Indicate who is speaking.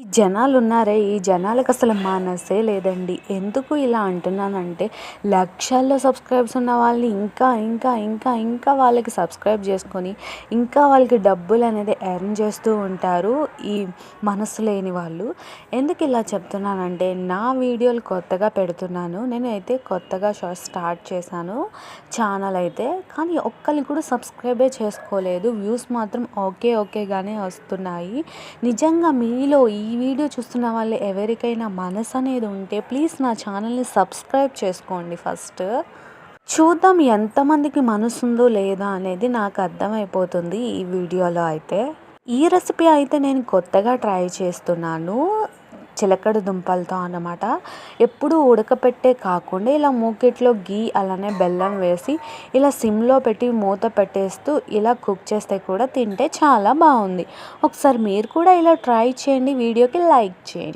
Speaker 1: ఈ జనాలున్నారే, ఈ జనాలకసలు మనసే లేదండి. ఎందుకు ఇలా అంటున్నానంటే, లక్షల్లో సబ్‌స్క్రైబ్స్ ఉన్న వాళ్ళని ఇంకా వాళ్ళకి సబ్‌స్క్రైబ్ చేసుకొని, ఇంకా వాళ్ళకి డబ్బులనేది ఎర్న్ చేస్తూ ఉంటారు ఈ మనసు లేని వాళ్ళు. ఎందుకిలా చెప్తున్నానంటే, నా వీడియోలు కొత్తగా పెడుతున్నాను. నేనైతే కొత్తగా స్టార్ట్ చేశాను ఛానల్ అయితే. కానీ ఒక్కళ్ళు కూడా సబ్‌స్క్రైబే చేసుకోలేదు. వ్యూస్ మాత్రం ఓకేగానే వస్తున్నాయి. నిజంగా మీలో ఈ వీడియో చూస్తున్న వాళ్ళు ఎవరికైనా మనసనేది ఉంటే ప్లీజ్ నా ఛానల్‌ని సబ్‌స్క్రైబ్ చేసుకోండి ఫస్ట్. చూద్దాం ఎంతమందికి మనసుందో లేదా అనేది నాకు అర్థమైపోతుంది ఈ వీడియోలో అయితే. ఈ రెసిపీ అయితే నేను కొత్తగా ట్రై చేస్తున్నాను. చిలకడ దుంపలతో అన్నమాట. ఎప్పుడూ ఉడకపెట్టే కాకుండా ఇలా మూకిట్లో గీ అలానే బెల్లం వేసి ఇలా సిమ్‌లో పెట్టి మూత పెట్టేస్తూ ఇలా కుక్ చేస్తే కూడా తింటే చాలా బావుంది. ఒకసారి మీరు కూడా ఇలా ట్రై చేయండి. వీడియోకి లైక్ చేయండి.